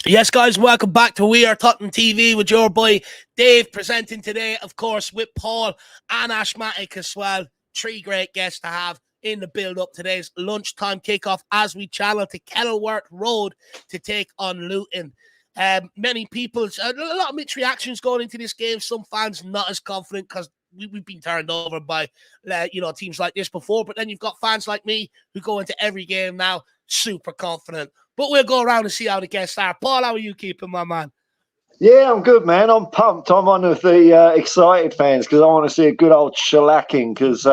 Yes, guys, welcome back to We Are Tottenham TV with your boy Dave, presenting today, of course, with Paul and Ashmatic as well. Three great guests to have in the build-up. Today's lunchtime kickoff as we channel to Kenilworth Road to take on Luton. Many people, a lot of mixed reactions going into this game. Some fans not as confident because we've been turned over by teams like this before. But then you've got fans like me who go into every game now super confident. But we'll go around and see how the guests are. Paul, how are you keeping, my man? Yeah, I'm good, man. I'm pumped. I'm one of the excited fans because I want to see a good old shellacking because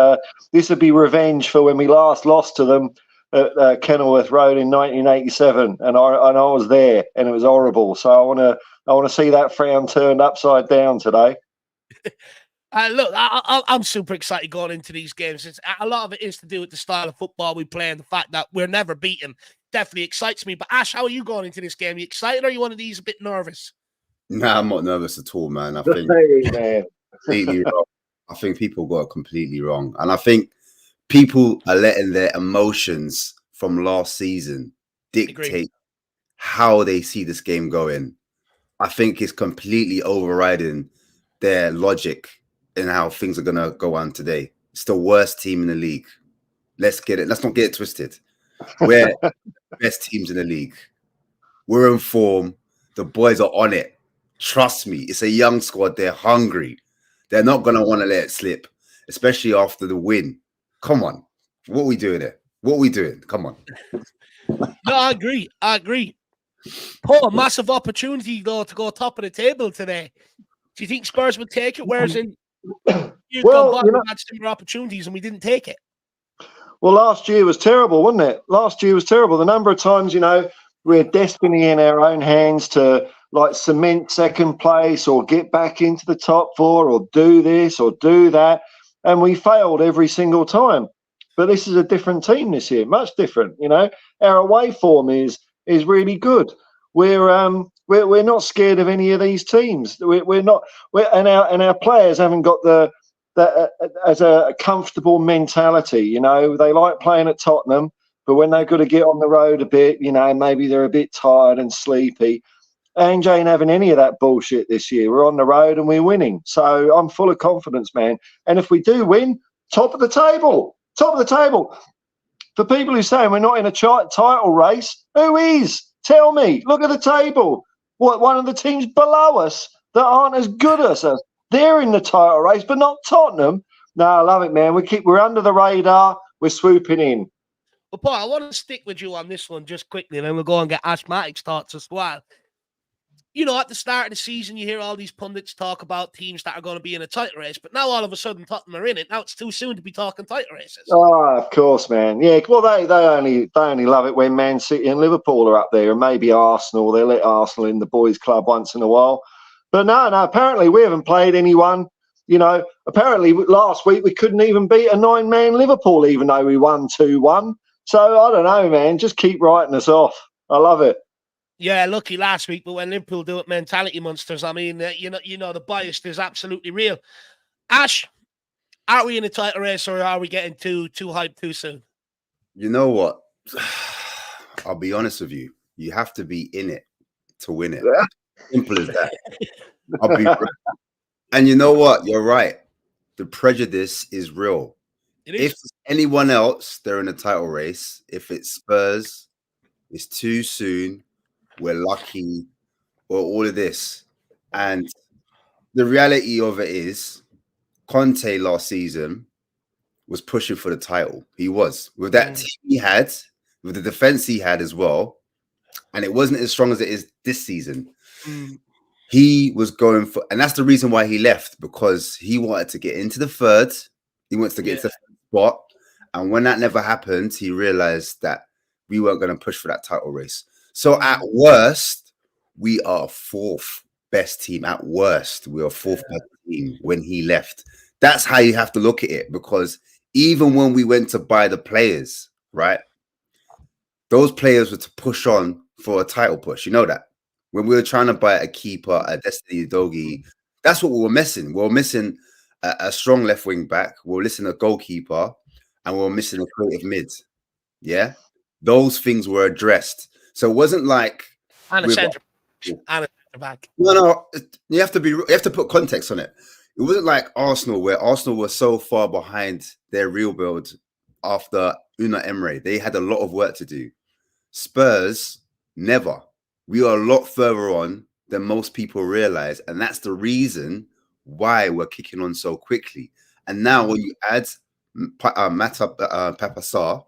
this would be revenge for when we last lost to them at Kenilworth Road in 1987, and I was there, and it was horrible. So I want to see that frown turned upside down today. Look, I'm super excited going into these games. A lot of it is to do with the style of football we play and the fact that we're never beaten. Definitely excites me. But Ash, how are you going into this game? Are you excited or are you one of these a bit nervous? Nah, I'm not nervous at all, man. I think Man. completely wrong. I think people got it completely wrong. And I think people are letting their emotions from last season dictate how they see this game going. I think it's completely overriding their logic in how things are gonna go on today. It's the worst team in the league. Let's not get it twisted. We're the best teams in the league. We're in form. The boys are on it. Trust me, it's a young squad. They're hungry. They're not gonna want to let it slip, especially after the win. Come on. What are we doing here? What are we doing? Come on. No, I agree. Paul, massive opportunity though to go top of the table today. Do you think Spurs would take it? Whereas in years gone by, we had similar opportunities and we didn't take it. Well, last year was terrible, wasn't it? Last year was terrible. The number of times, we had destiny in our own hands to like cement second place or get back into the top four or do this or do that. And we failed every single time. But this is a different team this year, much different. Our away form is really good. We're not scared of any of these teams. We're not. And our players haven't got that as a comfortable mentality. They like playing at Tottenham, but when they've got to get on the road a bit, maybe they're a bit tired and sleepy. Ange ain't having any of that bullshit this year. We're on the road and we're winning. So I'm full of confidence, man. And if we do win, top of the table. For people who say we're not in a title race, who is? Tell me. Look at the table. What, one of the teams below us that aren't as good as us? They're in the title race, but not Tottenham. No, I love it, man. We're under the radar. We're swooping in. Well, Paul, I want to stick with you on this one just quickly, and then we'll go and get Ashmatic's thoughts as well. At the start of the season, you hear all these pundits talk about teams that are going to be in a title race, but now all of a sudden Tottenham are in it. Now it's too soon to be talking title races. Oh, of course, man. Yeah, well, they only love it when Man City and Liverpool are up there, and maybe Arsenal. They let Arsenal in the boys' club once in a while. But no, apparently we haven't played anyone. Apparently last week we couldn't even beat a 9-man Liverpool, even though we won 2-1. So I don't know, man. Just keep writing us off. I love it. Yeah, lucky last week, but when Liverpool do it, mentality monsters. I mean, the bias is absolutely real. Ash, are we in a title race or are we getting too hyped too soon? You know what? I'll be honest with you. You have to be in it to win it. Yeah. Simple as that. I'll be real. And you know what? You're right. The prejudice is real. If anyone else, they're in a title race. If it's Spurs, it's too soon. We're lucky, or all of this. And the reality of it is, Conte last season was pushing for the title. He was. With that team he had, with the defense he had as well, and it wasn't as strong as it is this season. He was going for, and that's the reason why he left, because he wanted to get into the third. He wants to get into the third spot. And when that never happened, he realized that we weren't going to push for that title race. So at worst, we are fourth best team. At worst, we are fourth best team when he left. That's how you have to look at it, because even when we went to buy the players, right, those players were to push on for a title push. You know that? When we were trying to buy a keeper, a Destiny Udogie, that's what we were missing. We were missing a strong left wing back. We were missing a goalkeeper, and we were missing a creative mid. Yeah? Those things were addressed. So it wasn't like and a centre back. No, you have to put context on it. It wasn't like Arsenal, where Arsenal were so far behind their rebuild after Unai Emery. They had a lot of work to do. Spurs, never. We are a lot further on than most people realize, and that's the reason why we're kicking on so quickly. And now when you add Papa Sarr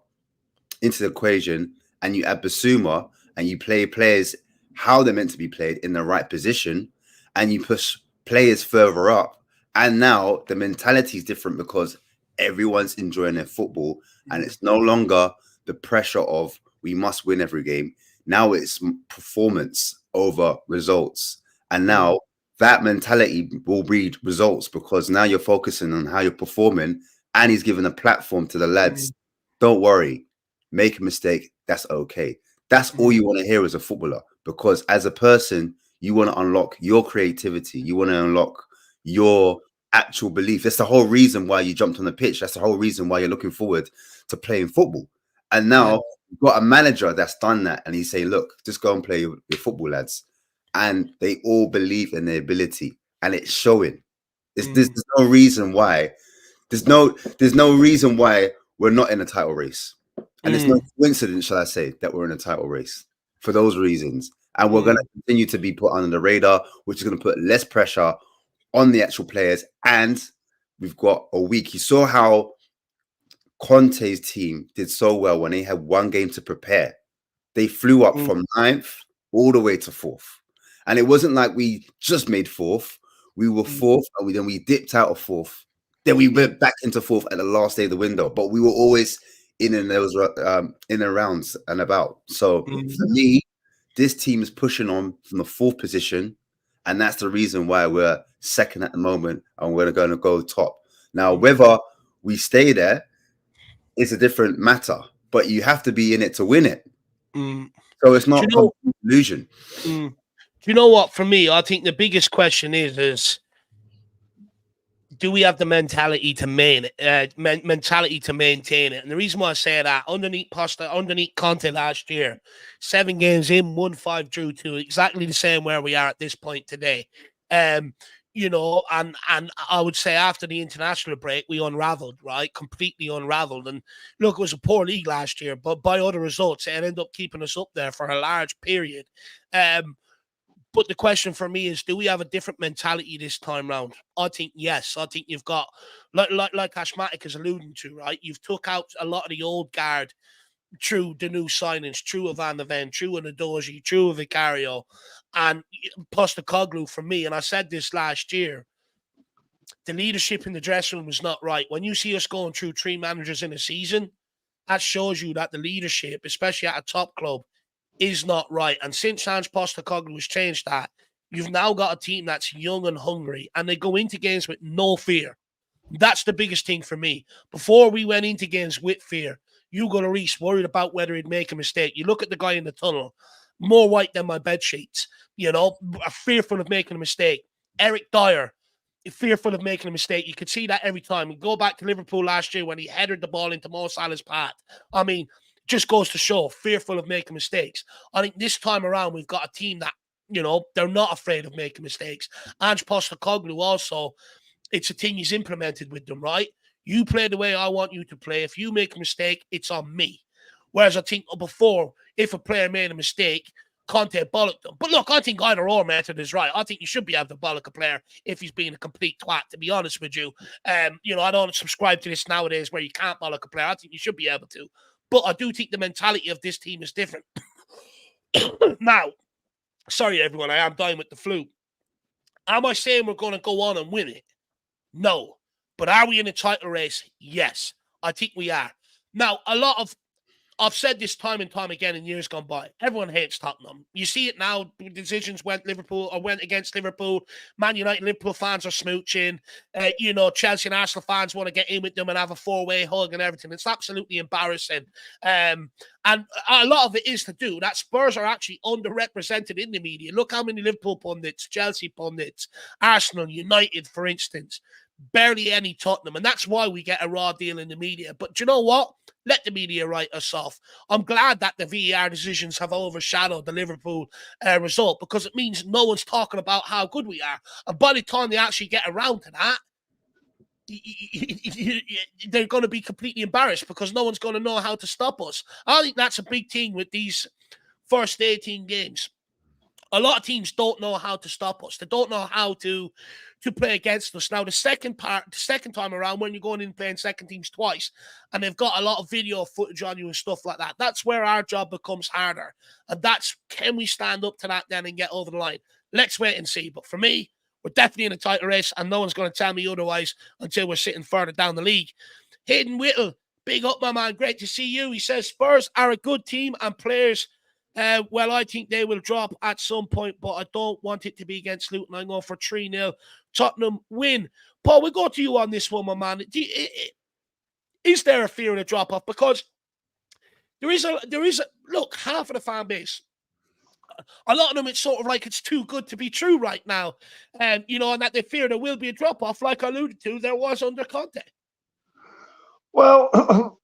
into the equation, and you add Basuma, and you play players how they're meant to be played in the right position, and you push players further up. And now the mentality is different because everyone's enjoying their football, and it's no longer the pressure of we must win every game. Now it's performance over results. And now that mentality will breed results because now you're focusing on how you're performing, and he's given a platform to the lads. Don't worry, make a mistake. That's okay. That's all you want to hear as a footballer, because as a person, you want to unlock your creativity. You want to unlock your actual belief. That's the whole reason why you jumped on the pitch. That's the whole reason why you're looking forward to playing football. And now you've got a manager that's done that, and he's saying, look, just go and play your football, lads. And they all believe in their ability, and it's showing. There's no reason why. There's no reason why we're not in a title race. And it's no coincidence, shall I say, that we're in a title race for those reasons. And we're going to continue to be put under the radar, which is going to put less pressure on the actual players. And we've got a week. You saw how Conte's team did so well when they had one game to prepare. They flew up from 9th all the way to 4th. And it wasn't like we just made 4th. We were 4th, and then we dipped out of 4th. Then we went back into 4th at the last day of the window. But we were always in and rounds and about. So for me, this team is pushing on from the 4th position, and that's the reason why we're second at the moment, and we're going to go top. Now, whether we stay there is a different matter, but you have to be in it to win it. So it's not an illusion. Do you know what? For me, I think the biggest question is do we have the mentality to maintain it? And the reason why I say that, underneath Conte last year, 7 games in, 1-5 drew 2, exactly the same where we are at this point today. You know, and I would say after the international break, we unraveled, right? Completely unraveled. And look, it was a poor league last year, but by other results, it ended up keeping us up there for a large period. But the question for me is, do we have a different mentality this time round? I think yes. I think you've got, like Ashmatic is alluding to, right? You've took out a lot of the old guard through the new signings, through a Van de Ven, through an Adoji, through a Vicario, and Postecoglou for me. And I said this last year, the leadership in the dressing room was not right. When you see us going through 3 managers in a season, that shows you that the leadership, especially at a top club, is not right. And since Ange Postecoglou has changed that, you've now got a team that's young and hungry, and they go into games with no fear. That's the biggest thing for me. Before we went into games with fear, Hugo Lloris worried about whether he'd make a mistake. You look at the guy in the tunnel, more white than my bed sheets, you know, fearful of making a mistake. Eric Dyer, fearful of making a mistake. You could see that every time. We go back to Liverpool last year when he headed the ball into Mo Salah's path. I mean, just goes to show, fearful of making mistakes. I think this time around, we've got a team that, you know, they're not afraid of making mistakes. Ange Postecoglou also, it's a thing he's implemented with them, right? You play the way I want you to play. If you make a mistake, it's on me. Whereas I think before, if a player made a mistake, Conte bollocked them. But look, I think either or method is right. I think you should be able to bollock a player if he's being a complete twat, to be honest with you. You know, I don't subscribe to this nowadays where you can't bollock a player. I think you should be able to. But I do think the mentality of this team is different. Now, sorry, everyone, I am dying with the flu. Am I saying we're going to go on and win it? No. But are we in a title race? Yes. I think we are. Now, I've said this time and time again in years gone by. Everyone hates Tottenham. You see it now. Decisions went against Liverpool. Man United, Liverpool fans are smooching. You know, Chelsea and Arsenal fans want to get in with them and have a 4-way hug and everything. It's absolutely embarrassing. And a lot of it is to do that Spurs are actually underrepresented in the media. Look how many Liverpool pundits, Chelsea pundits, Arsenal, United, for instance. Barely any Tottenham, and that's why we get a raw deal in the media. But do you know what? Let the media write us off. I'm glad that the VAR decisions have overshadowed the Liverpool result, because it means no one's talking about how good we are. And by the time they actually get around to that, they're going to be completely embarrassed because no one's going to know how to stop us. I think that's a big thing with these first 18 games. A lot of teams don't know how to stop us. They don't know how to play against us. Now, the second time around, when you're going in playing second teams twice, and they've got a lot of video footage on you and stuff like that, that's where our job becomes harder. And that's, can we stand up to that then and get over the line? Let's wait and see. But for me, we're definitely in a title race, and no one's going to tell me otherwise until we're sitting further down the league. Hayden Whittle, big up, my man. Great to see you. He says Spurs are a good team and players. Well, I think they will drop at some point, but I don't want it to be against Luton. I'm going for 3-0. Tottenham win. Paul, we'll go to you on this one, my man. Is there a fear of a drop-off? Because there is a look, half of the fan base, a lot of them, it's sort of like it's too good to be true right now. And that they fear there will be a drop-off, like I alluded to, there was under Conte. Well,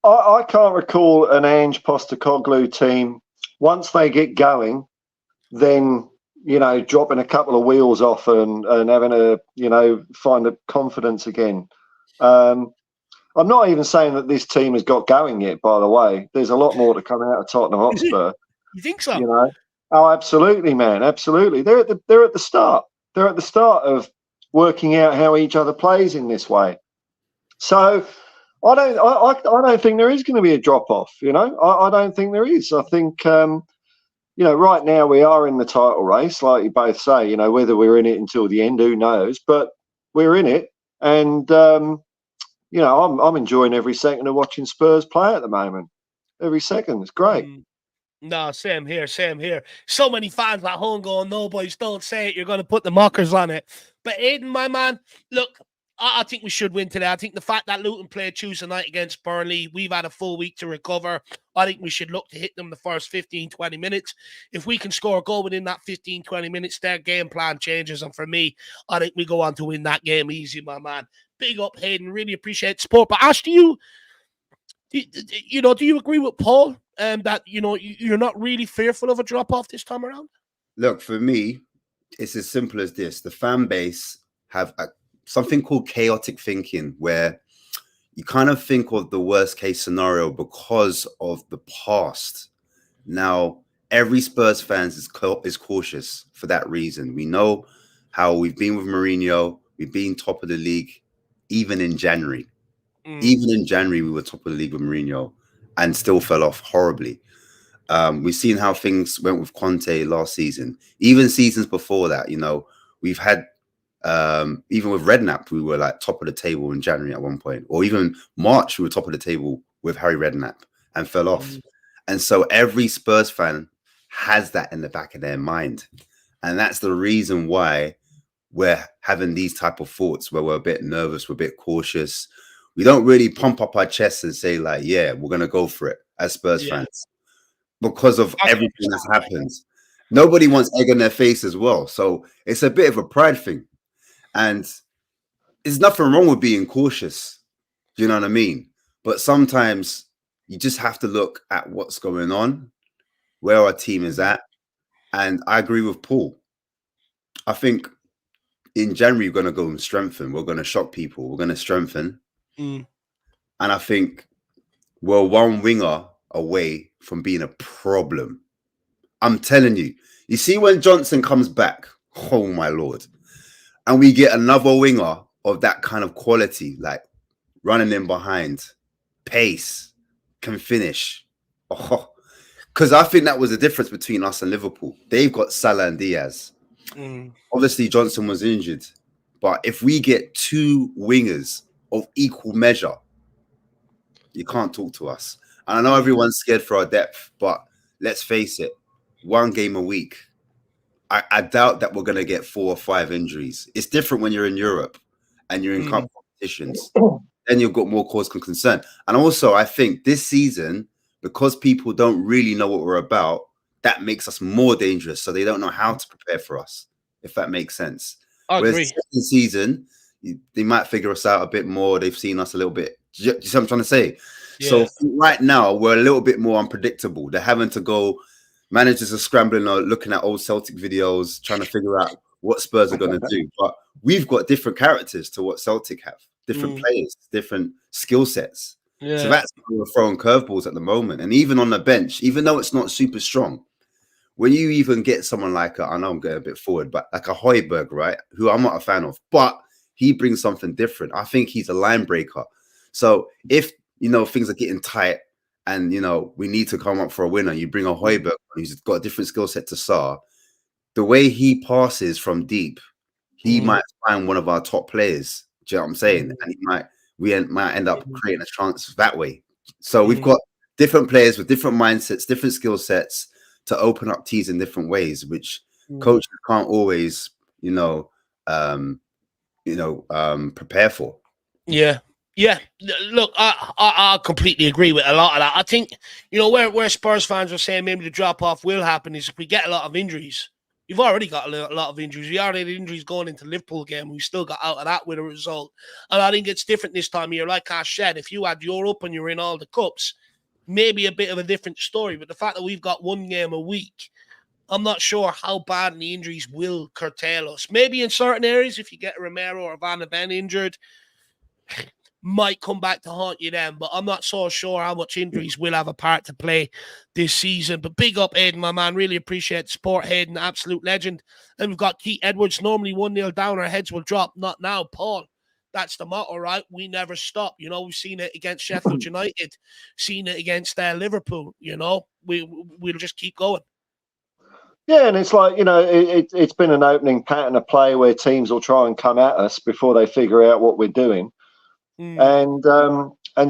I can't recall an Ange Postecoglou team, once they get going, then, dropping a couple of wheels off and having to, find the confidence again. I'm not even saying that this team has got going yet, by the way. There's a lot more to come out of Tottenham Hotspur. You think so? Oh, absolutely, man. Absolutely. They're at the start. They're at the start of working out how each other plays in this way. So I don't think there is going to be a drop off. I don't think there is. I think right now we are in the title race, like you both say. Whether we're in it until the end, who knows? But we're in it, and I'm enjoying every second of watching Spurs play at the moment. Every second, it's great. No, same here. So many fans at home going, no, boys, don't say it. You're going to put the mockers on it. But Aiden, my man, look, I think we should win today. I think the fact that Luton played Tuesday night against Burnley, we've had a full week to recover. I think we should look to hit them the first 15, 20 minutes. If we can score a goal within that 15, 20 minutes, their game plan changes. And for me, I think we go on to win that game easy, my man. Big up, Hayden. Really appreciate the support. But Ash, do you agree with Paul that you're not really fearful of a drop off this time around? Look, for me, it's as simple as this: the fan base have something called chaotic thinking, where you kind of think of the worst case scenario because of the past. Now, every Spurs fan is cautious for that reason. We know how we've been with Mourinho. We've been top of the league, even in January. Even in January, we were top of the league with Mourinho and still fell off horribly. We've seen how things went with Conte last season. Even seasons before that, we've had, even with Redknapp, we were like top of the table in January at one point. Or even March, we were top of the table with Harry Redknapp and fell off. And so every Spurs fan has that in the back of their mind. And that's the reason why we're having these type of thoughts where we're a bit nervous, we're a bit cautious. We don't really pump up our chests and say like, yeah, we're going to go for it as Spurs fans because of everything that's happened. Nobody wants egg on their face as well. So it's a bit of a pride thing. And there's nothing wrong with being cautious. Do you know what I mean? But sometimes you just have to look at what's going on, where our team is at. And I agree with Paul. I think in January, we're going to go and strengthen. We're going to shock people. We're going to strengthen. And I think we're one winger away from being a problem. I'm telling you. You see, when Johnson comes back, oh my Lord, and we get another winger of that kind of quality, like running in behind, pace, can finish. Because I think that was the difference between us and Liverpool. They've got Salah and Diaz. Obviously, Johnson was injured. But if we get two wingers of equal measure, you can't talk to us. And I know everyone's scared for our depth, but let's face it, one game a week. I doubt that we're going to get 4 or 5 injuries. It's different when you're in Europe and you're in competitions. Then you've got more cause for concern. And also, I think this season, because people don't really know what we're about, that makes us more dangerous. So they don't know how to prepare for us, if that makes sense. I agree. Whereas second season, they might figure us out a bit more. They've seen us a little bit. Do you see what I'm trying to say? Yeah. So right now, we're a little bit more unpredictable. They're having to go, managers are scrambling, looking at old Celtic videos, trying to figure out what Spurs are going to do. But we've got different characters to what Celtic have, different players, different skill sets. Yeah. So that's why we're throwing curveballs at the moment. And even on the bench, even though it's not super strong, when you even get someone like, I know I'm getting a bit forward, but like a Højbjerg, right, who I'm not a fan of, but he brings something different. I think he's a line breaker. So if, things are getting tight and, we need to come up for a winner, you bring a Højbjerg who's got a different skill set to Sarr, the way he passes from deep, he might find one of our top players. Do you know what I'm saying? And might end up creating a chance that way. So we've got different players with different mindsets, different skill sets to open up tees in different ways, which coaches can't always, prepare for. Yeah. Look, I completely agree with a lot of that. I think, where Spurs fans are saying maybe the drop off will happen is if we get a lot of injuries. You've already got a lot of injuries. We already had injuries going into Liverpool game. We still got out of that with a result. And I think it's different this time of year. Like I said, if you had Europe and you're in all the cups, maybe a bit of a different story. But the fact that we've got one game a week, I'm not sure how bad the injuries will curtail us. Maybe in certain areas, if you get Romero or Van de Ven injured, might come back to haunt you then, but I'm not so sure how much injuries will have a part to play this season. But big up, Aiden, my man. Really appreciate the support, Aiden, absolute legend. And we've got Keith Edwards, normally 1-0 down, our heads will drop. Not now, Paul. That's the motto, right? We never stop. We've seen it against Sheffield United, seen it against Liverpool. We'll just keep going. Yeah, and it's like, it's been an opening pattern of play where teams will try and come at us before they figure out what we're doing. And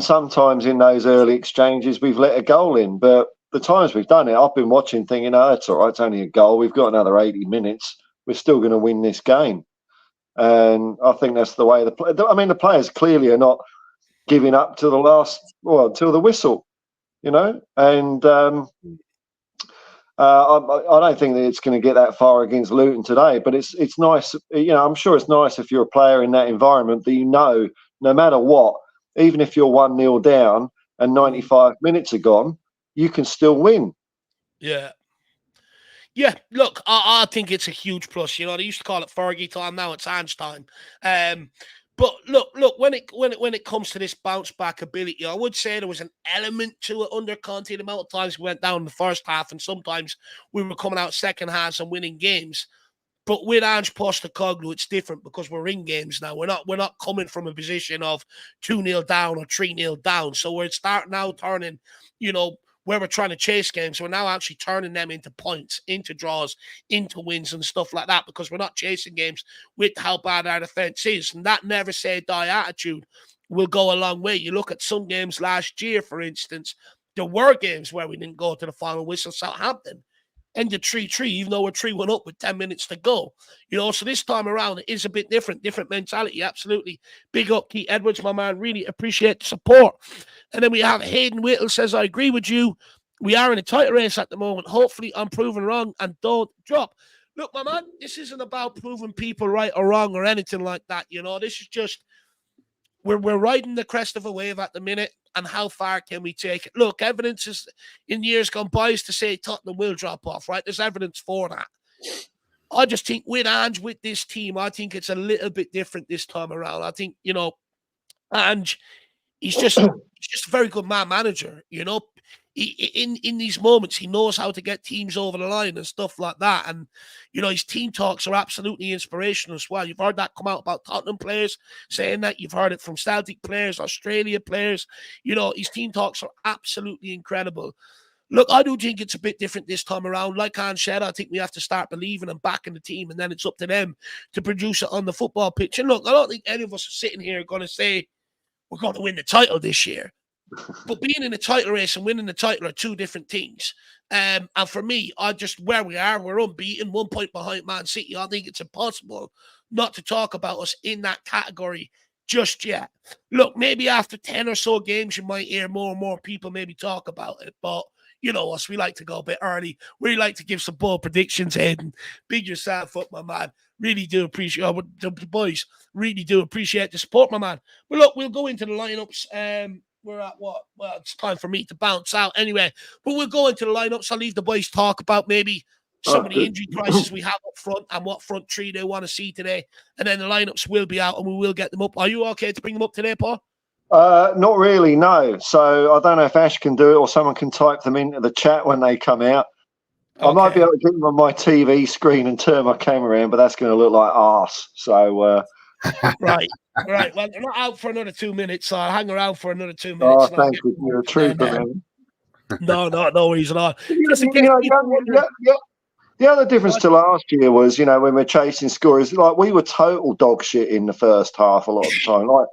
sometimes in those early exchanges, we've let a goal in. But the times we've done it, I've been watching thinking, it's all right, it's only a goal. We've got another 80 minutes. We're still going to win this game. And I think that's the way the players clearly are not giving up to till the whistle, and I don't think that it's going to get that far against Luton today, but it's nice. I'm sure it's nice if you're a player in that environment that no matter what, even if you're 1-0 down and 95 minutes are gone, you can still win. Yeah. Yeah, look, I think it's a huge plus. They used to call it Fergie time, now it's Ange time. But look, when it comes to this bounce back ability, I would say there was an element to it under Conte. The amount of times we went down in the first half, and sometimes we were coming out second halves and winning games. But with Ange Postecoglou, it's different because we're in games now. We're not coming from a position of 2-0 down or 3-0 down. So we're starting now turning, where we're trying to chase games. We're now actually turning them into points, into draws, into wins and stuff like that, because we're not chasing games with how bad our defense is. And that never say die attitude will go a long way. You look at some games last year, for instance, there were games where we didn't go to the final whistle. Southampton ended 3-3, even though we're 3-1 up with 10 minutes to go. So this time around, it is a bit different mentality, absolutely. Big up Keith Edwards, my man. Really appreciate the support. And then we have Hayden Whittle says, I agree with you. We are in a tight race at the moment. Hopefully I'm proven wrong and don't drop. Look, my man, this isn't about proving people right or wrong or anything like that. This is just, we're riding the crest of a wave at the minute, and how far can we take it? Look, evidence is in years gone by is to say Tottenham will drop off, right? There's evidence for that. I just think with Ange, with this team, I think it's a little bit different this time around. I think, Ange, he's just a very good manager, in these moments, he knows how to get teams over the line and stuff like that. And, his team talks are absolutely inspirational as well. You've heard that come out about Tottenham players saying that. You've heard it from Celtic players, Australia players. His team talks are absolutely incredible. Look, I do think it's a bit different this time around. Like Ange said, I think we have to start believing and backing the team, and then it's up to them to produce it on the football pitch. And look, I don't think any of us are sitting here going to say we're going to win the title this year. But being in the title race and winning the title are two different things. And for me, where we are, we're unbeaten, 1 point behind Man City. I think it's impossible not to talk about us in that category just yet. Look, maybe after 10 or so games, you might hear more and more people maybe talk about it. But you know us, we like to go a bit early. We like to give some bold predictions, Hayden. Big yourself up, my man. Really do appreciate the boys. Really do appreciate the support, my man. But look, we'll go into the lineups. We're at what? Well, it's time for me to bounce out anyway. But we'll go into the lineups. I'll leave the boys talk about maybe some of the injury crisis we have up front and what front three they want to see today. And then the lineups will be out and we will get them up. Are you okay to bring them up today, Paul? Not really, no. So I don't know if Ash can do it or someone can type them into the chat when they come out. Okay. I might be able to get them on my TV screen and turn my camera around, but that's going to look like arse. So right. Well, they're not out for another 2 minutes, so I'll hang around for another 2 minutes. Oh, thank you. You're a trooper, man. No worries at all. The other difference to last year was, you know, when we're chasing scores, like we were total dog shit in the first half a lot of the time. Like,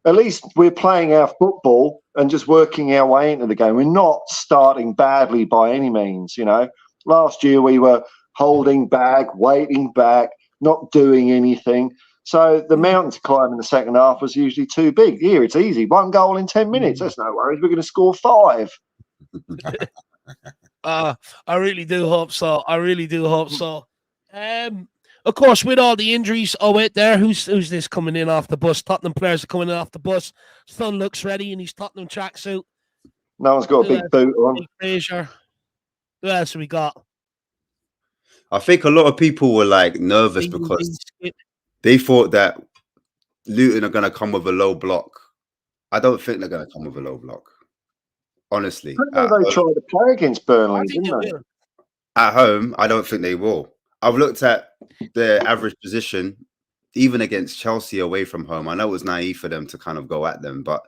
at least we're playing our football and just working our way into the game. We're not starting badly by any means, you know. Last year we were holding back, waiting back, not doing anything. So the mountain to climb in the second half was usually too big. Here it's easy. 1 goal in 10 minutes. That's no worries. We're going to score 5. I really do hope so. I really do hope so. Of course, with all the injuries, who's this coming in off the bus? Tottenham players are coming in off the bus. Son looks ready in his Tottenham tracksuit. No one's got a big boot on. Fraser. Who else have we got? I think a lot of people were like nervous because they thought that Luton are going to come with a low block. I don't think they're going to come with a low block. Honestly, I know they tried to play against Burnley, didn't they? At home, I don't think they will. I've looked at their average position, even against Chelsea away from home. I know it was naive for them to kind of go at them, but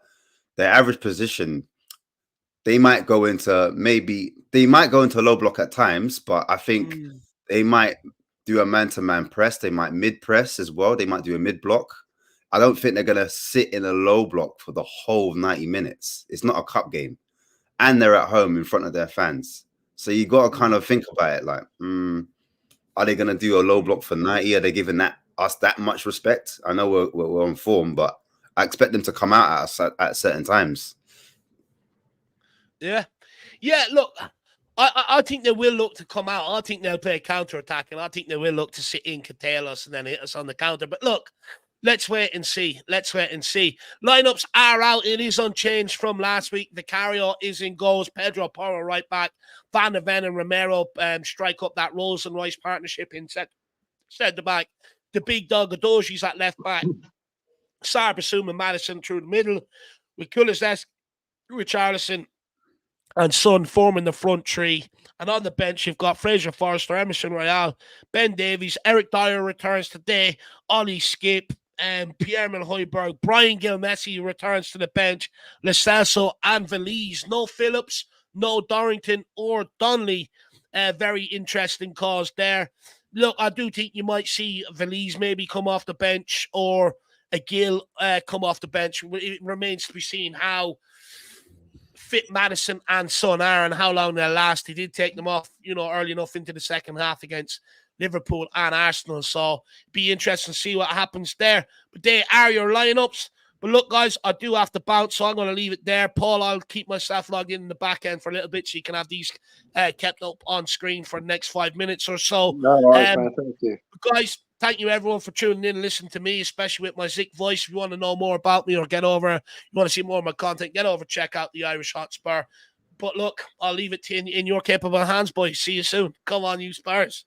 their average position, they might go into low block at times, but I think they might do a man-to-man press. They might mid-press as well. They might do a mid-block. I don't think they're going to sit in a low block for the whole 90 minutes. It's not a cup game. And they're at home in front of their fans. So you got to kind of think about it like, are they going to do a low block for 90? Are they giving us that much respect? I know we're on form, but I expect them to come out at us at certain times. Yeah. Look, I think they will look to come out. I think they'll play counter-attack, and I think they will look to sit in, curtail us, and then hit us on the counter. But look, let's wait and see. Lineups are out. It is unchanged from last week. Vicario is in goals. Pedro Porro right back. Van der Ven and Romero strike up that Rose and Rice partnership in centre back. The big dog Adoji's at left back. Sarr, Basuma, Madison through the middle. With Kulusevski, Richarlison, and Son forming the front three. And on the bench, you've got Fraser Forster, Emerson Royale, Ben Davies, Eric Dyer returns today, Ollie Skip, Pierre-Emile Højbjerg, Brian Gilmessi returns to the bench, Lo Celso and Valise. No Phillips, no Dorrington or Donnelly. Very interesting cause there. Look, I do think you might see Valise maybe come off the bench or a Gill come off the bench. It remains to be seen how fit Madison and Son are and how long they'll last. He did take them off, early enough into the second half against Liverpool and Arsenal. So be interesting to see what happens there. But they are your lineups. But look, guys, I do have to bounce, so I'm going to leave it there. Paul, I'll keep myself logged in the back end for a little bit so you can have these kept up on screen for the next 5 minutes or so. No worries, man. Thank you. Guys, thank you everyone for tuning in and listening to me, especially with my Zik voice. If you want to know more about me or you want to see more of my content, check out the Irish Hotspur. But look, I'll leave it to you in your capable hands, boys. See you soon. Come on, you Spurs.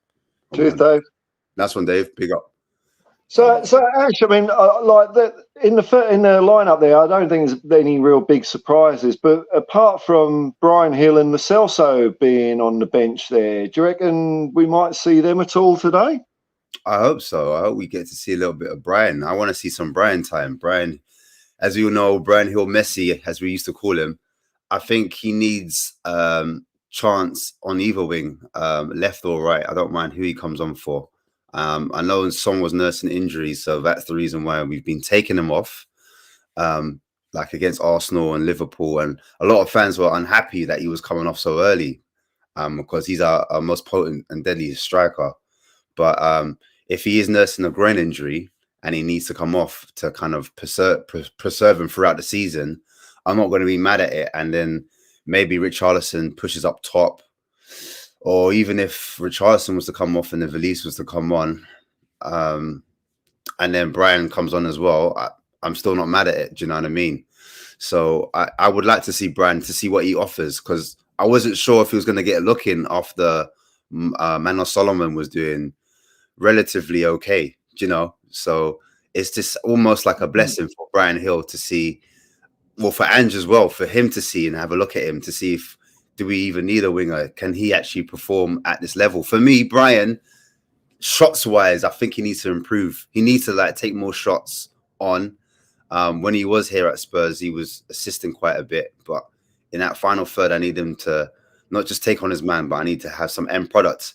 Cheers, Dave. Nice one, Dave. Big up. So Ash, I mean, like in the lineup there, I don't think there's any real big surprises. But apart from Brian Hill and Lo Celso being on the bench there, do you reckon we might see them at all today? I hope so. I hope we get to see a little bit of Brian. I want to see some Brian time. Brian, as you know, Brian Hill Messi, as we used to call him. I think he needs chance on either wing, left or right. I don't mind who he comes on for. I know Son was nursing injuries, so that's the reason why we've been taking him off, like against Arsenal and Liverpool. And a lot of fans were unhappy that he was coming off so early because he's our most potent and deadly striker. But if he is nursing a groin injury and he needs to come off to kind of preserve him throughout the season, I'm not going to be mad at it. And then maybe Richarlison pushes up top. Or even if Richarlison was to come off and the Valise was to come on, and then Brian comes on as well, I'm still not mad at it. Do you know what I mean? So I would like to see Brian, to see what he offers, because I wasn't sure if he was going to get a look in after Manor Solomon was doing relatively okay, So it's just almost like a blessing for Brian Hill to see, well, for Ange as well, for him to see and have a look at him to see if, do we even need a winger? Can he actually perform at this level? For me, Brian, shots-wise, I think he needs to improve. He needs to take more shots on. When he was here at Spurs, he was assisting quite a bit. But in that final third, I need him to not just take on his man, but I need to have some end product.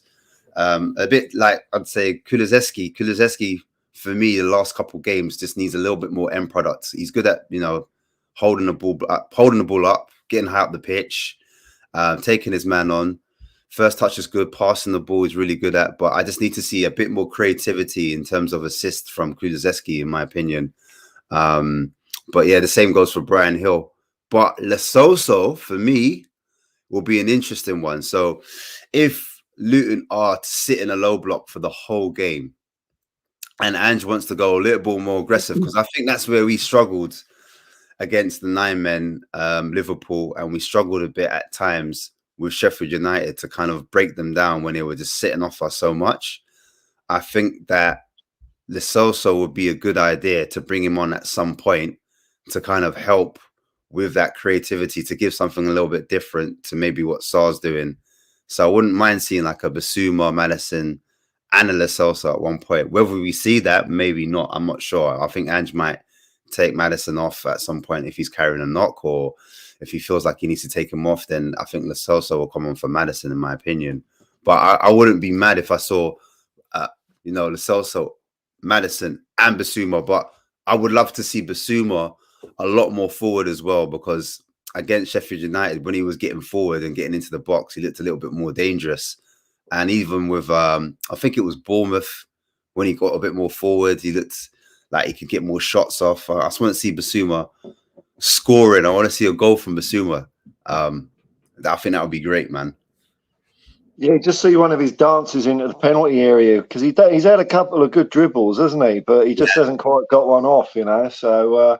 A bit like I'd say Kulusevski. Kulusevski, for me, the last couple games just needs a little bit more end product. He's good at holding the ball up, getting high up the pitch, taking his man on. First touch is good. Passing the ball is really good at. But I just need to see a bit more creativity in terms of assists from Kulusevski, in my opinion. But yeah, the same goes for Brian Hill. But Lesotho, for me, will be an interesting one. So if Luton are to sit in a low block for the whole game, and Ange wants to go a little bit more aggressive, because I think that's where we struggled against the 9 men, Liverpool, and we struggled a bit at times with Sheffield United to kind of break them down when they were just sitting off us so much. I think that Lesotho would be a good idea to bring him on at some point to kind of help with that creativity, to give something a little bit different to maybe what Sar's doing. So I wouldn't mind seeing like a Basuma, Maddison, and a Lesotho at one point. Whether we see that, maybe not. I'm not sure. I think Ange might take Maddison off at some point if he's carrying a knock, or if he feels like he needs to take him off, then I think Lesotho will come on for Maddison, in my opinion. But I wouldn't be mad if I saw, Lesotho, Maddison, and Basuma. But I would love to see Basuma a lot more forward as well, because against Sheffield United, when he was getting forward and getting into the box, he looked a little bit more dangerous. And even with, I think it was Bournemouth, when he got a bit more forward, he looked like he could get more shots off. I just want to see Basuma scoring. I want to see a goal from Basuma. I think that would be great, man. Yeah, just see one of his dances into the penalty area, because he's had a couple of good dribbles, hasn't he? But he just hasn't quite got one off, So,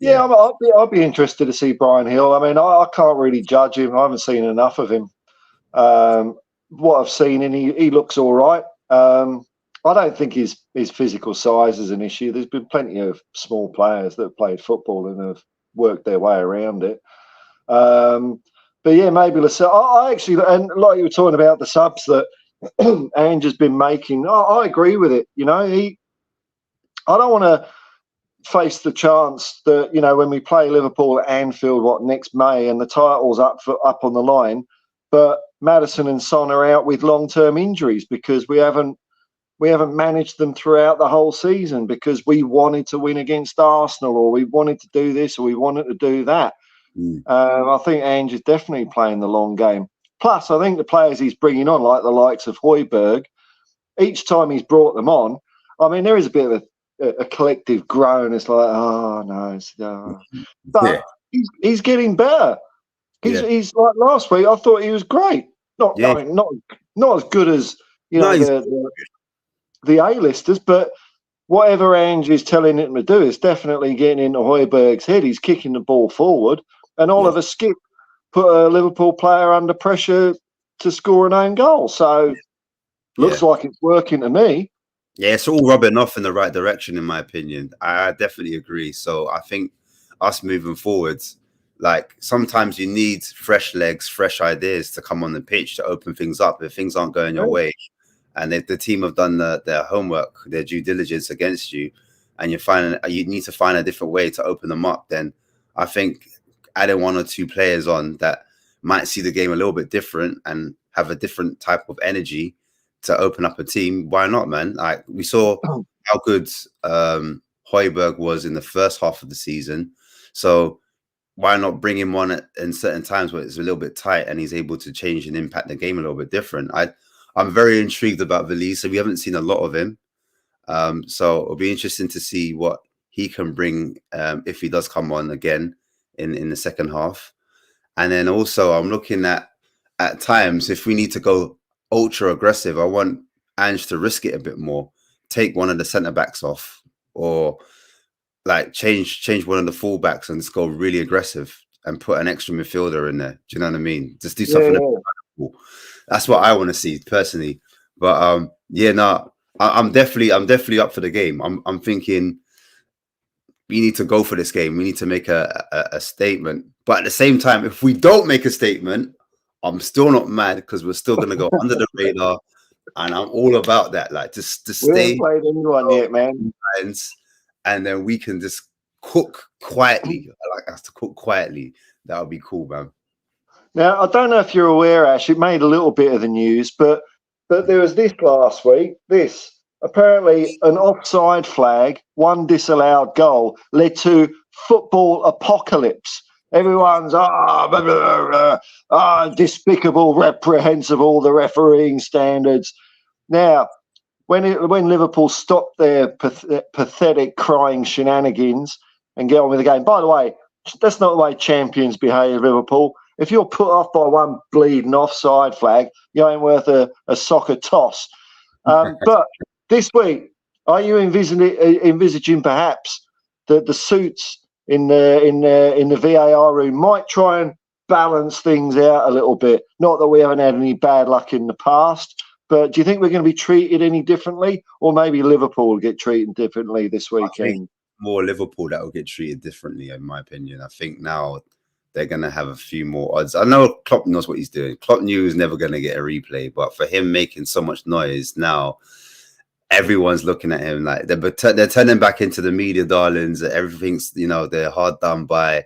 I'll be interested to see Brian Hill. I mean, I can't really judge him. I haven't seen enough of him. What I've seen, and he looks all right. I don't think his physical size is an issue. There's been plenty of small players that have played football and have worked their way around it. But yeah, maybe I actually, and like you were talking about the subs that Ange has been making, I agree with it. I don't want to face the chance that, when we play Liverpool at Anfield, next May, and the title's up on the line, but Maddison and Son are out with long-term injuries because we haven't managed them throughout the whole season because we wanted to win against Arsenal, or we wanted to do this, or we wanted to do that. I think Ange is definitely playing the long game. Plus, I think the players he's bringing on, like the likes of Højbjerg, each time he's brought them on, I mean, there is a bit of a collective groan. It's like, oh no, but he's getting better. He's like last week. I thought he was great. I mean, not as good as the A-listers, but whatever Ange is telling him to do is definitely getting into Højbjerg's head. He's kicking the ball forward, and Oliver Skip put a Liverpool player under pressure to score an own goal. So looks like it's working to me. Yeah, it's all rubbing off in the right direction, in my opinion. I definitely agree. So I think us moving forwards, like sometimes you need fresh legs, fresh ideas to come on the pitch to open things up if things aren't going your way. And if the team have done their homework, their due diligence against you, and you need to find a different way to open them up, then I think adding 1 or 2 players on that might see the game a little bit different and have a different type of energy to open up a team. Why not, man? Like we saw how good Højbjerg was in the first half of the season. So why not bring him on in certain times where it's a little bit tight and he's able to change and impact the game a little bit different? I'm very intrigued about Valise. We haven't seen a lot of him. So it'll be interesting to see what he can bring if he does come on again in the second half. And then also I'm looking at times, if we need to go ultra aggressive, I want Ange to risk it a bit more. Take one of the centre-backs off, or like change one of the full-backs and just go really aggressive and put an extra midfielder in there. Do you know what I mean? Just do something. Yeah. That's what I want to see personally. But I'm definitely up for the game. I'm thinking we need to go for this game. We need to make a statement. But at the same time, if we don't make a statement, I'm still not mad, because we're still going to go under the radar. And I'm all about that. Like to stay. We haven't played anyone yet, man. And then we can just cook quietly. I like us to cook quietly. That would be cool, man. Now, I don't know if you're aware, Ash, it made a little bit of the news, but But there was this last week. This apparently an offside flag, one disallowed goal led to football apocalypse. Everyone's despicable, reprehensible, the refereeing standards. Now, when Liverpool stopped their pathetic crying shenanigans and get on with the game. By the way, that's not the way champions behave, Liverpool. If you're put off by one bleeding offside flag, you ain't worth a soccer toss. But this week, are you envisaging perhaps that the suits in the VAR room might try and balance things out a little bit? Not that we haven't had any bad luck in the past, but do you think we're going to be treated any differently, or maybe Liverpool will get treated differently this weekend? More Liverpool that will get treated differently, in my opinion. I think now they're going to have a few more odds. I know Klopp knows what he's doing. Klopp knew he was never going to get a replay, but for him making so much noise now, everyone's looking at him like they're turning back into the media darlings. Everything's, they're hard done by.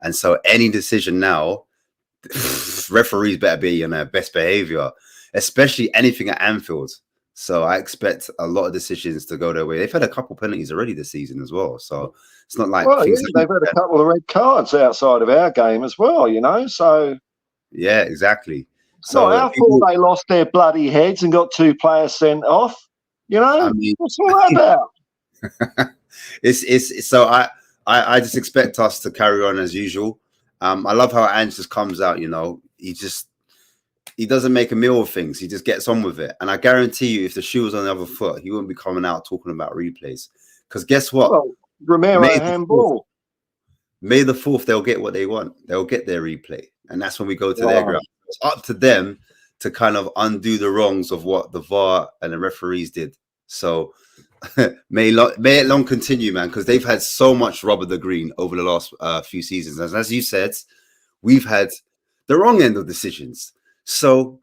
And so any decision now, referees better be on their best behavior, especially anything at Anfield. So I expect a lot of decisions to go their way. They've had a couple penalties already this season as well. So it's not like they've had a couple of red cards outside of our game as well, So yeah, exactly. So our fault they lost their bloody heads and got 2 players sent off. I mean, what's all that about? it's so I just expect us to carry on as usual. I love how Ange just comes out. He doesn't make a meal of things. He just gets on with it. And I guarantee you, if the shoe was on the other foot, he wouldn't be coming out talking about replays. Because guess what? Well, Romero handball. May the 4th, they'll get what they want. They'll get their replay. And that's when we go to their ground. It's up to them to kind of undo the wrongs of what the VAR and the referees did. So may it long continue, man, because they've had so much rub of the green over the last few seasons. As you said, we've had the wrong end of decisions. So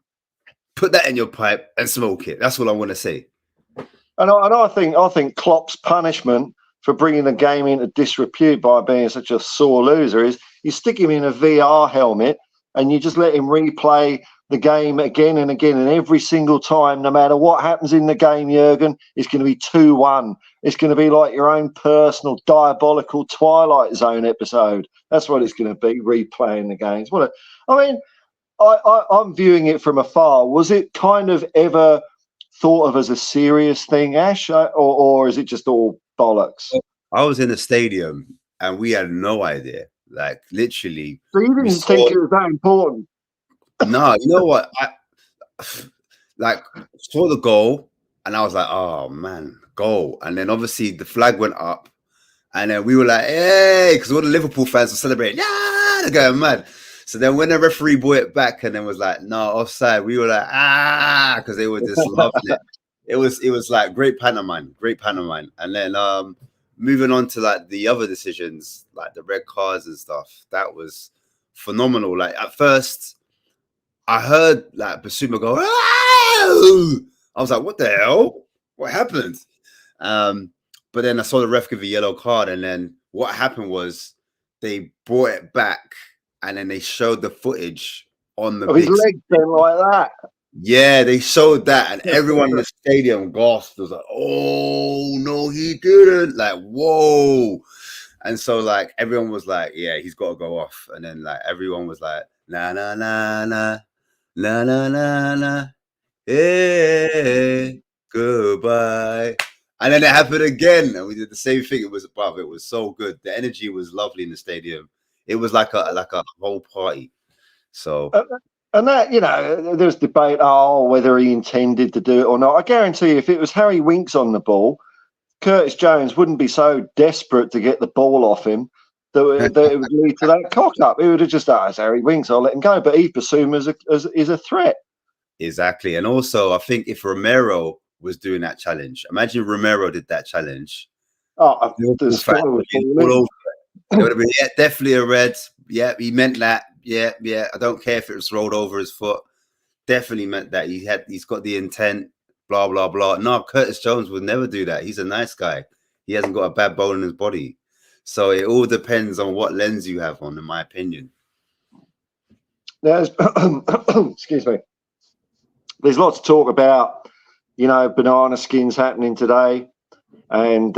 put that in your pipe and smoke it. That's what I want to say. And I think Klopp's punishment for bringing the game into disrepute by being such a sore loser is you stick him in a VR helmet and you just let him replay the game again and again. And every single time, no matter what happens in the game, Jurgen, it's going to be 2-1. It's going to be like your own personal diabolical Twilight Zone episode. That's what it's going to be, replaying the games. I'm viewing it from afar. Was it kind of ever thought of as a serious thing, Ash, or is it just all bollocks? I was in the stadium and we had no idea. Like literally. So you didn't think it was that important? No, you know what? I saw the goal and I was like, oh man, goal. And then obviously the flag went up and then we were like, hey, because all the Liverpool fans were celebrating. Yeah, they're going mad. So then when the referee brought it back and then was like, no, offside, we were like, because they were just loving it. It was like great pantomime. And then moving on to like the other decisions, like the red cards and stuff, that was phenomenal. Like at first, I heard like Basuma go, "Oh!" I was like, what the hell? What happened? But then I saw the ref give a yellow card, and then what happened was they brought it back. And then they showed the footage on the his legs then like that. Yeah, they showed that, and everyone in the stadium gasped. It was like, "Oh no, he didn't!" Like, whoa! And so, like, everyone was like, "Yeah, he's got to go off." And then, like, everyone was like, "Na na na na, na na na na, hey, goodbye." And then it happened again, and we did the same thing. It was so good. The energy was lovely in the stadium. It was like a whole party. So and that, there was debate whether he intended to do it or not. I guarantee you, if it was Harry Winks on the ball, Curtis Jones wouldn't be so desperate to get the ball off him that it would lead to that cock up. It would have just it's Harry Winks, I'll let him go. But Yves Bissouma is a threat. Exactly. And also, I think if Romero was doing that challenge, imagine Romero did that challenge. The sky would all over. It would have been definitely a red. Yeah, he meant that. Yeah. I don't care if it was rolled over his foot. Definitely meant that. He's got the intent. Blah blah blah. No, Curtis Jones would never do that. He's a nice guy. He hasn't got a bad bone in his body. So it all depends on what lens you have on, in my opinion. Excuse me. there's lots of talk about, you know, banana skins happening today, and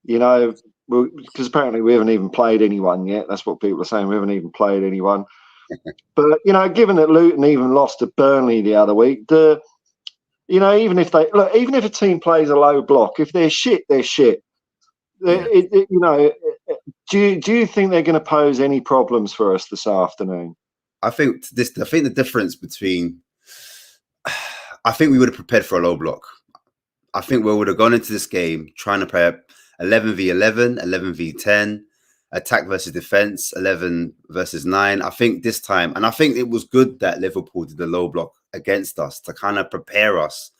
you know, because apparently we haven't even played anyone yet. That's what people are saying. We haven't even played anyone. But you know, given that Luton even lost to Burnley the other week, you know, even if a team plays a low block, if they're shit, they're shit. Yeah. You know, do you think they're going to pose any problems for us this afternoon? I think the difference between, I think we would have prepared for a low block. I think we would have gone into this game trying to play 11v11, 11v10, attack versus defense, 11 versus 9. I think this time, and I think it was good that Liverpool did the low block against us to kind of prepare us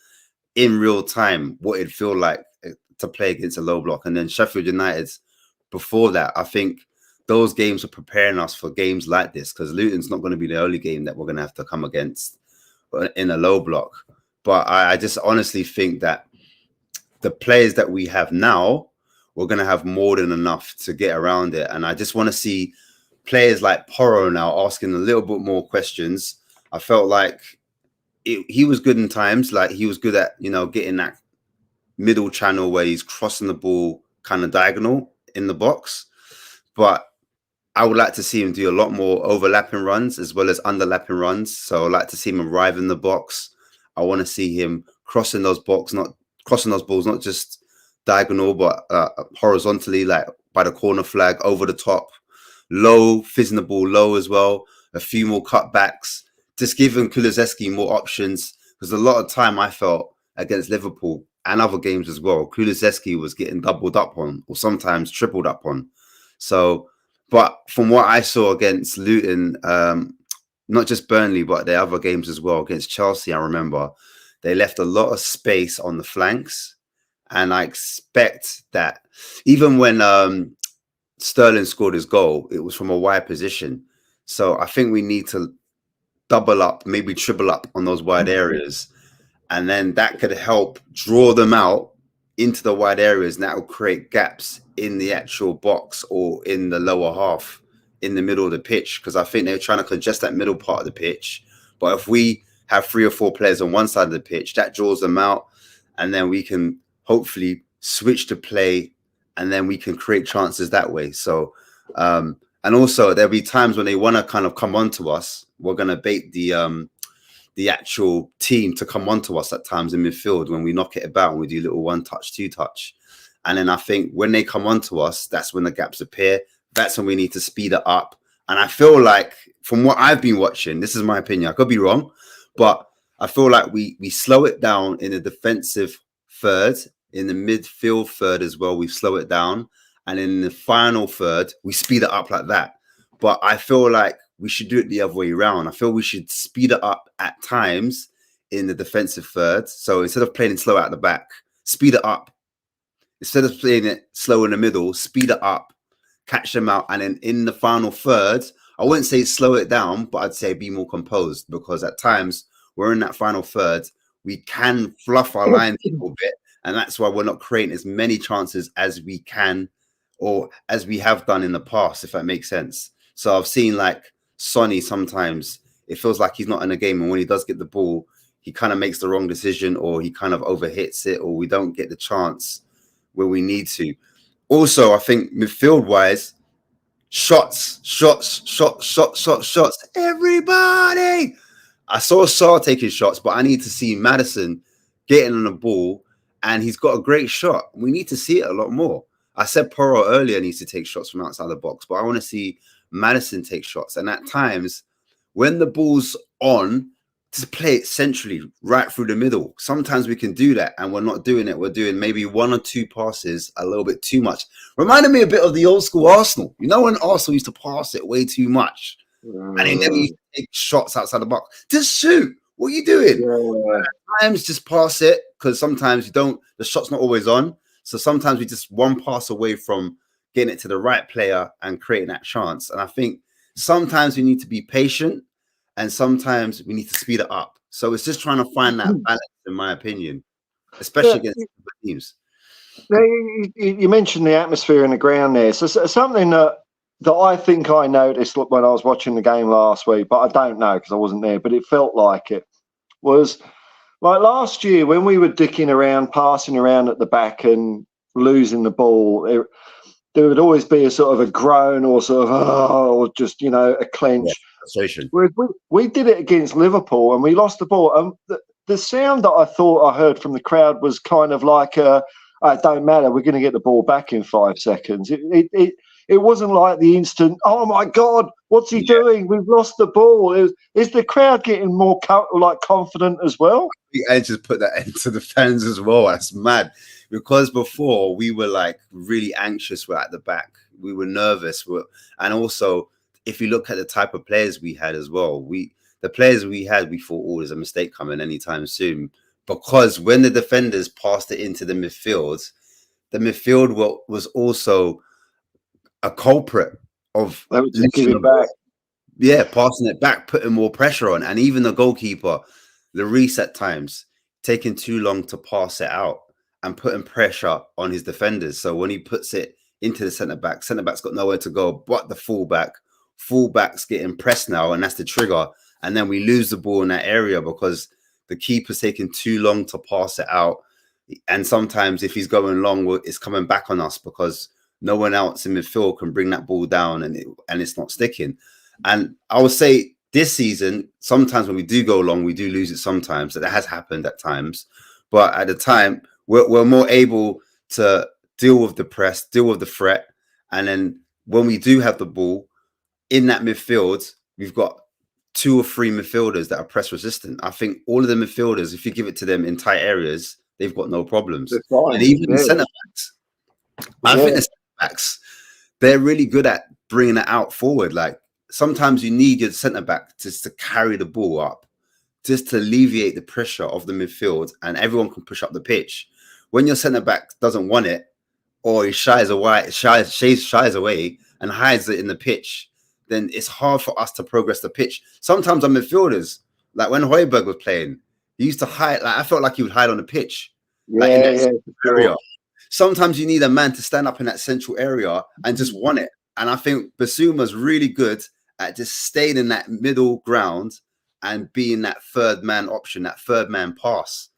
in real time what it'd feel like to play against a low block. And then Sheffield United, before that, I think those games are preparing us for games like this, because Luton's not going to be the only game that we're going to have to come against in a low block. But I just honestly think that the players that we have now, we're going to have more than enough to get around it. And I just want to see players like Porro now asking a little bit more questions. I felt like he was good in times. Like, he was good at, you know, getting that middle channel where he's crossing the ball kind of diagonal in the box. But I would like to see him do a lot more overlapping runs as well as underlapping runs. So I'd like to see him arrive in the box. I want to see him crossing those balls, not just diagonal, but horizontally, like by the corner flag, over the top, low, fizzing the ball low as well. A few more cutbacks, just giving Kulusevski more options, because a lot of time I felt against Liverpool and other games as well, Kulusevski was getting doubled up on, or sometimes tripled up on. So, but from what I saw against Luton, not just Burnley, but the other games as well, against Chelsea, I remember they left a lot of space on the flanks. And I expect that even when Sterling scored his goal, it was from a wide position. So I think we need to double up, maybe triple up on those wide areas. And then that could help draw them out into the wide areas. And that will create gaps in the actual box or in the lower half, in the middle of the pitch. Because I think they're trying to congest that middle part of the pitch. But if we have 3 or 4 players on one side of the pitch, that draws them out. And then we can hopefully switch to play, and then we can create chances that way. So, and also there'll be times when they want to kind of come onto us. We're going to bait the actual team to come onto us at times in midfield when we knock it about and we do little 1-touch, 2-touch. And then I think when they come onto us, that's when the gaps appear. That's when we need to speed it up. And I feel like, from what I've been watching, this is my opinion, I could be wrong, but I feel like we slow it down in the defensive third, in the midfield third as well, we slow it down. And in the final third, we speed it up like that. But I feel like we should do it the other way around. I feel we should speed it up at times in the defensive third. So instead of playing it slow out the back, speed it up. Instead of playing it slow in the middle, speed it up, catch them out. And then in the final third, I wouldn't say slow it down, but I'd say be more composed, because at times we're in that final third, we can fluff our lines a little bit. And that's why we're not creating as many chances as we can, or as we have done in the past, if that makes sense. So I've seen like Sonny, sometimes it feels like he's not in a game. And when he does get the ball, he kind of makes the wrong decision, or he kind of overhits it, or we don't get the chance where we need to. Also, I think midfield wise, shots. Everybody. I saw Sarr taking shots, but I need to see Maddison getting on the ball, and he's got a great shot. We need to see it a lot more. I said Porro earlier needs to take shots from outside the box, but I want to see Maddison take shots. And at times, when the ball's on, to play it centrally, right through the middle. Sometimes we can do that, and we're not doing it. We're doing maybe 1 or 2 passes a little bit too much. Reminded me a bit of the old school Arsenal. You know, when Arsenal used to pass it way too much, and they never used to take shots outside the box. Just shoot. What are you doing? Yeah. At times, just pass it, because sometimes you don't. The shot's not always on. So sometimes we just one pass away from getting it to the right player and creating that chance. And I think sometimes we need to be patient, and sometimes we need to speed it up. So it's just trying to find that balance, in my opinion, especially against teams. You mentioned the atmosphere in the ground there. So something that I think I noticed when I was watching the game last week, but I don't know because I wasn't there, but it felt like it, was like last year when we were dicking around, passing around at the back and losing the ball. There would always be a sort of a groan or sort of or just a clench. Frustration. We did it against Liverpool and we lost the ball. And the sound that I thought I heard from the crowd was kind of like, "It don't matter. We're going to get the ball back in 5 seconds." It wasn't like the instant, "Oh my God, what's he doing? We've lost the ball." Is the crowd getting more confident as well? I just put that into the fans as well. That's mad. Because before we were like really anxious, we're at the back, we were nervous, and also if you look at the type of players we had as well, the players we had, we thought, "Oh, there's a mistake coming anytime soon," because when the defenders passed it into the midfield was also a culprit of give it back. Yeah, passing it back, putting more pressure on, and even the goalkeeper, Lloris at times taking too long to pass it out and putting pressure on his defenders. So when he puts it into the centre-back's got nowhere to go but the fullback's getting pressed now, and that's the trigger, and then we lose the ball in that area because the keeper's taking too long to pass it out. And sometimes if he's going long, it's coming back on us because no one else in midfield can bring that ball down, and it's not sticking. And I would say this season, sometimes when we do go long, we do lose it sometimes. That has happened at times. But at the time, we're more able to deal with the press, deal with the threat. And then when we do have the ball in that midfield, we've got 2 or 3 midfielders that are press resistant. I think all of the midfielders, if you give it to them in tight areas, they've got no problems. And even the centre-backs. I think the centre-backs, they're really good at bringing it out forward. Like, sometimes you need your centre-back just to carry the ball up, just to alleviate the pressure of the midfield, and everyone can push up the pitch. When your centre-back doesn't want it, or he shies away and hides it in the pitch, then it's hard for us to progress the pitch. Sometimes our midfielders, like when Højbjerg was playing, he used to hide. Like, I felt like he would hide on the pitch. Area. Sometimes you need a man to stand up in that central area and just want it. And I think Basuma's really good at just staying in that middle ground and being that third man option, that third man pass.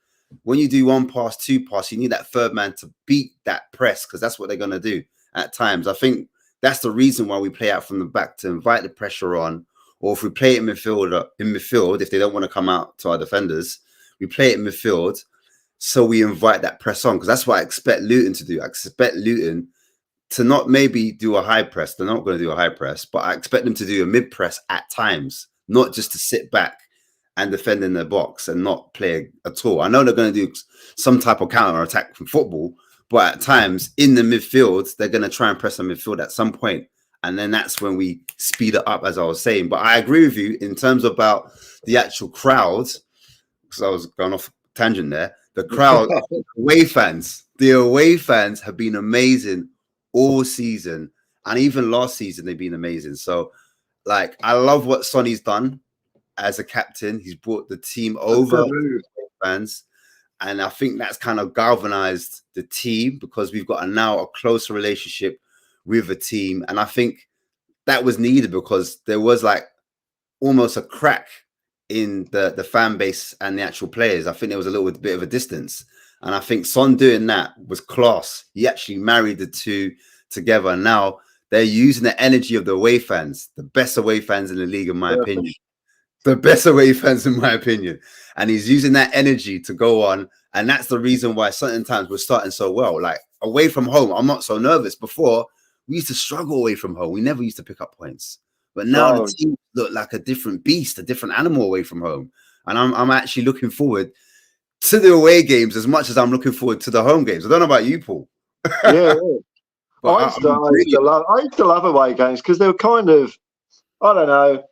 When you do 1 pass, 2 pass, you need that third man to beat that press, because that's what they're going to do at times. I think that's the reason why we play out from the back, to invite the pressure on. Or if we play it in midfield, if they don't want to come out to our defenders, we play it in midfield. So we invite that press on, because that's what I expect Luton to do. I expect Luton to not maybe do a high press. They're not going to do a high press, but I expect them to do a mid press at times, not just to sit back and defend in their box and not play at all. I know they're going to do some type of counter attack from football, but at times in the midfield, they're going to try and press on midfield at some point. And then that's when we speed it up, as I was saying. But I agree with you in terms about the actual crowd, because I was going off tangent there. The crowd, the away fans have been amazing all season, and even last season they've been amazing. So, like, I love what Sonny's done as a captain. He's brought the team over fans, and I think that's kind of galvanized the team, because we've got now a closer relationship with the team. And I think that was needed, because there was like almost a crack in the fan base and the actual players. I think there was a little bit of a distance, and I think Son doing that was class. He actually married the two together, and now they're using the energy of the away fans, the best away fans in the league, in my opinion. The best away fans, in my opinion. And he's using that energy to go on. And that's the reason why certain times we're starting so well. Like, away from home, I'm not so nervous. Before, we used to struggle away from home. We never used to pick up points. But now the team look like a different beast, a different animal away from home. And I'm actually looking forward to the away games as much as I'm looking forward to the home games. I don't know about you, Paul. Yeah. I used to love away games, because they were kind of, I don't know,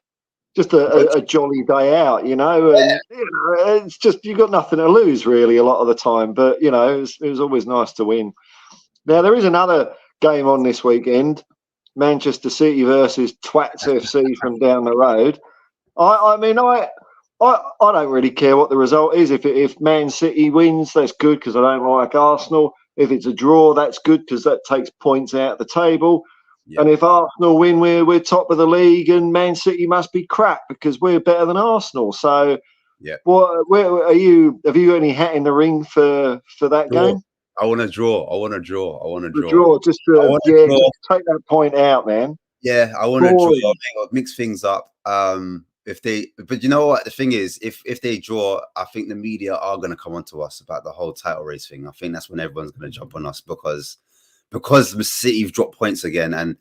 just a jolly day out, you know. And it's just, you got nothing to lose really a lot of the time. But it was always nice to win. Now there is another game on this weekend, Manchester City versus Twats FC from down the road. I mean, I don't really care what the result is. If Man City wins, that's good, because I don't like Arsenal. If it's a draw, that's good, because that takes points out of the table. Yeah. And if Arsenal win, we're top of the league, and Man City must be crap because we're better than Arsenal. So Yeah. Where are you? Have you got any hat in the ring for that Draw. game? I want to draw. I want to draw. I want to The draw. draw, just I to want to draw. just take that point out, man. Yeah, I want to draw. Boring. Mix things up. If they, but you know what? The thing is, if they draw, I think the media are going to come onto us about the whole title race thing. I think that's when everyone's going to jump on us because the City have dropped points again, and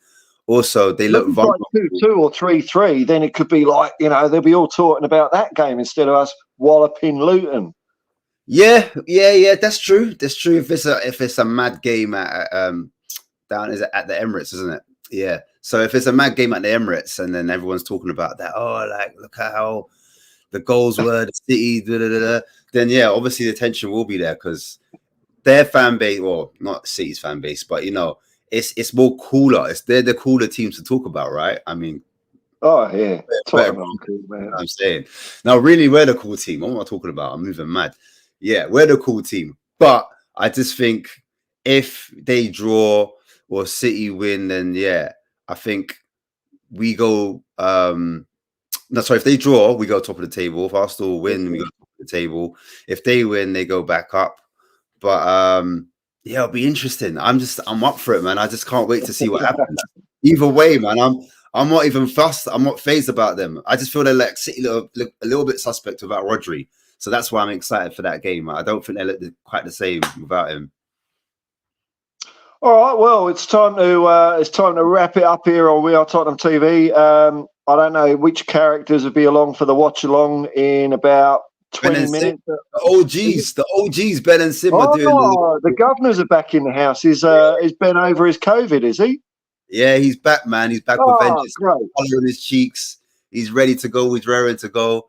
also they look Like vulnerable. 2-2 or 3-3, then it could be like, they'll be all talking about that game instead of us walloping Luton. Yeah. That's true. That's true. If it's a mad game at down is at the Emirates, isn't it? Yeah. So if it's a mad game at the Emirates, and then everyone's talking about that, oh, like look at how the goals were, the City, then yeah, obviously the tension will be there because their fan base, well, not City's fan base, but it's more cooler. They're the cooler teams to talk about, right? I mean, oh yeah, Tottenham, cool, man. you know what I'm saying. Now, really, we're the cool team. What am I talking about? I'm moving mad. Yeah, we're the cool team. But I just think if they draw or City win, then yeah, I think we go. No, sorry. If they draw, we go top of the table. If Arsenal win, we go top of the table. If they win, they go back up. But yeah, it'll be interesting. I'm up for it, man. I just can't wait to see what happens. Either way, man, I'm not even fussed. I'm not phased about them. I just feel they're like City look a little bit suspect without Rodri. So that's why I'm excited for that game. I don't think they look quite the same without him. All right, well, it's time to wrap it up here on We Are Tottenham TV. I don't know which characters will be along for the watch along in about 20 minutes. The OGs, Ben and Sim are doing the governors are back in the house. Is Ben over his COVID, is he? Yeah, he's back, man. He's back with vengeance. Great. Color in his cheeks. He's ready to go. He's raring to go.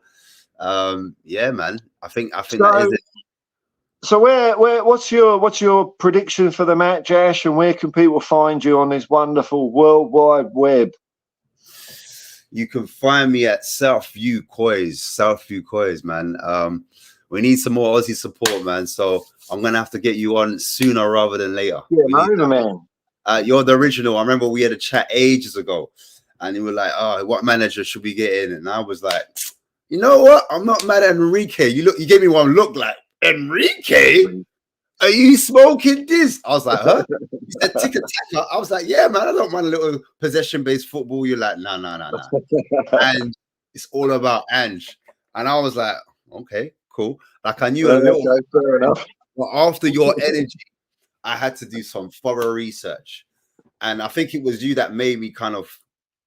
Yeah, man. I think that is it. So what's your prediction for the match, Ash, and where can people find you on this wonderful World Wide Web? You can find me at Southview Coys, man. We need some more Aussie support, man. So I'm gonna have to get you on sooner rather than later. Yeah, man. You're the original. I remember we had a chat ages ago, and you were like, "Oh, what manager should we get in?" And I was like, "You know what? I'm not mad at Enrique. You gave me one look like Enrique. Are you smoking this?" I was like, "Huh?" You said tick attack. I was like, "Yeah, man. I don't mind a little possession-based football." You're like, "No." And it's all about Ange. And I was like, "Okay, cool." Like I knew a little. Fair enough. But after your energy, I had to do some thorough research. And I think it was you that made me kind of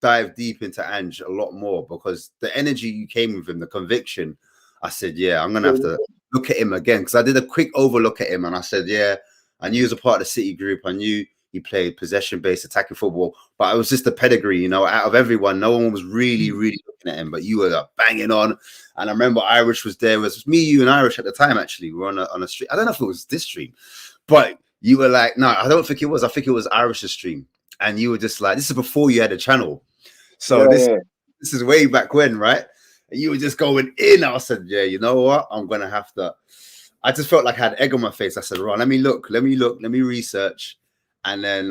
dive deep into Ange a lot more because the energy you came with him, the conviction, I said, yeah, I'm going to have to look at him again. Because I did a quick overlook at him and I said, yeah, I knew he was a part of the City group. I knew he played possession-based attacking football. But it was just the pedigree, out of everyone, no one was really looking at him. But you were banging on. And I remember Irish was there. It was me, you, and Irish at the time, actually. We were on a stream. I don't know if it was this stream. But you were like, no, I don't think it was. I think it was Irish's stream. And you were just like, this is before you had a channel. So this is way back when, right? And you were just going in. I said, yeah, you know what? I'm going to have to. I just felt like I had egg on my face. I said, right, let me look, let me research. And then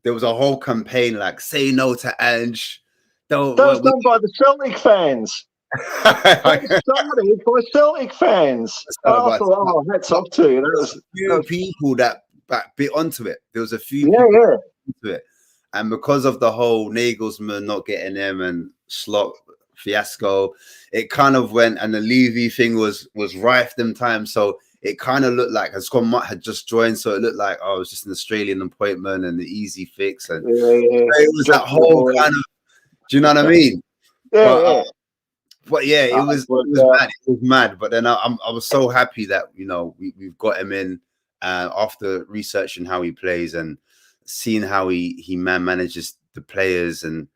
there was a whole campaign like, say no to Ange. That was done by the Celtic fans. Started by Celtic fans. I thought, oh, hats off to you. There was a few people that bit onto it. There was a few people into it. And because of the whole Nagelsmann not getting them and Slot fiasco, it kind of went, and the Levy thing was rife them times. So it kind of looked like Scott Mutt had just joined. So it looked like, oh, it was just an Australian appointment and the easy fix. And it was that whole kind of, do you know what I mean? But yeah, it was mad. It was mad. But then I was so happy that we've got him in after researching how he plays and seeing how he manages the players and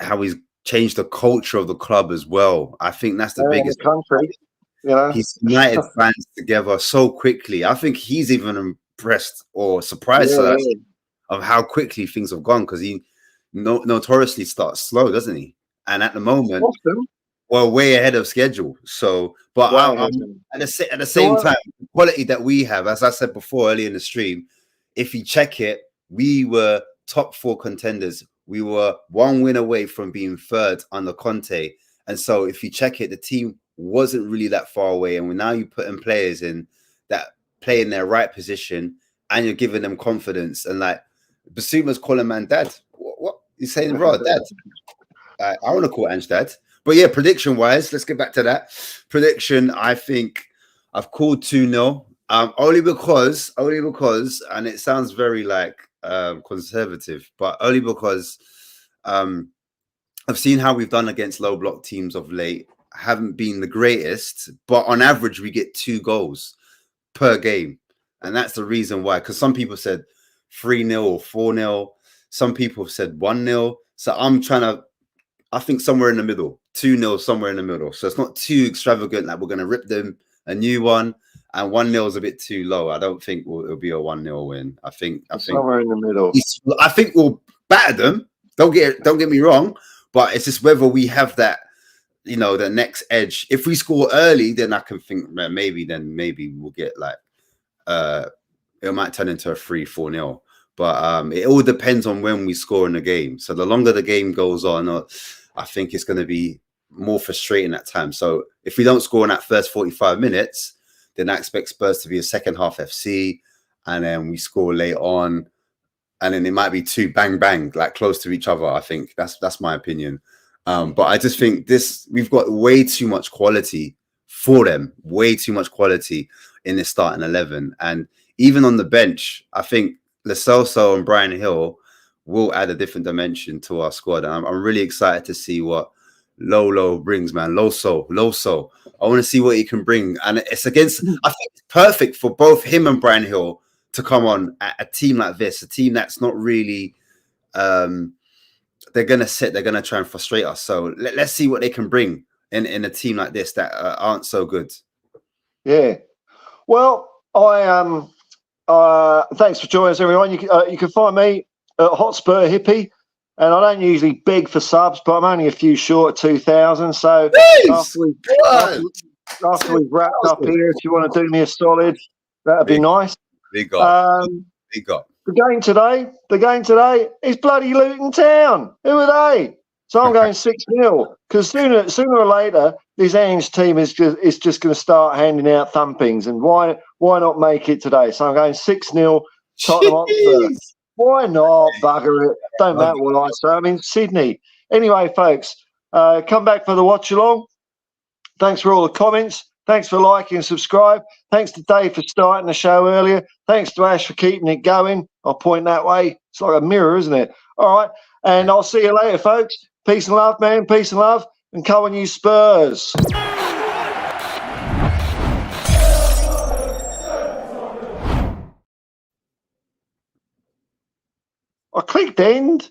how he's changed the culture of the club as well. I think that's the biggest country. He's united fans together so quickly. I think he's even impressed or surprised of how quickly things have gone because he notoriously starts slow, doesn't he? And at the moment. Awesome. Well, way ahead of schedule. So, but at the same time, the quality that we have, as I said before earlier in the stream, if you check it, we were top 4 contenders. We were 1 win away from being third under Conte. And so if you check it, the team wasn't really that far away. And now you put in players in that play in their right position, and you're giving them confidence. And like Basuma's calling man dad. What? He's saying, bro, dad. I want to call Ange dad. But yeah, prediction wise, let's get back to that. Prediction, I think I've called 2-0. Only because, and it sounds very like conservative, but only because I've seen how we've done against low block teams of late. Haven't been the greatest, but on average, we get 2 goals per game. And that's the reason why. Because some people said 3-0 or 4-0. Some people have said 1-0. So I'm trying to, I think somewhere in the middle, 2-0, somewhere in the middle. So it's not too extravagant that we're going to rip them a new one. And 1-0 is a bit too low. I don't think it'll be a 1-0 win. I think somewhere in the middle. I think we'll batter them. Don't get me wrong, but it's just whether we have that, you know, the next edge. If we score early, then I can think maybe we'll get like it might turn into a 3-4-0. But it all depends on when we score in the game. So the longer the game goes on, I think it's going to be more frustrating at times. So if we don't score in that first 45 minutes, then I expect Spurs to be a second half FC, and then we score late on, and then it might be 2 bang bang, like close to each other. I think that's my opinion. But I just think we've got way too much quality for them, way too much quality in this starting 11. And even on the bench, I think Lo Celso and Brian Hill will add a different dimension to our squad. And I'm really excited to see what Lolo brings, man. Loso. I want to see what he can bring. And it's against, I think it's perfect for both him and Brian Hill to come on at a team like this, a team that's not really, they're going to try and frustrate us. So let's see what they can bring in a team like this that aren't so good. Yeah. Well, thanks for joining us, everyone. You can find me at Hotspur Hippie, and I don't usually beg for subs, but I'm only a few short of 2,000. So after we've wrapped up here, if you want to do me a solid, that'd be nice. Big up. The game today is bloody Luton Town. Who are they? So I'm going 6-0, because sooner or later this Ange team is just going to start handing out thumpings, and why not make it today? So I'm going 6-0 Tottenham Hotspur. Why not? Bugger it. Don't matter what I say. I'm in Sydney. Anyway, folks, come back for the watch along. Thanks for all the comments. Thanks for liking and subscribe. Thanks to Dave for starting the show earlier. Thanks to Ash for keeping it going. I'll point that way. It's like a mirror, isn't it? All right. And I'll see you later, folks. Peace and love, man. Peace and love. And come on, you Spurs. I clicked end.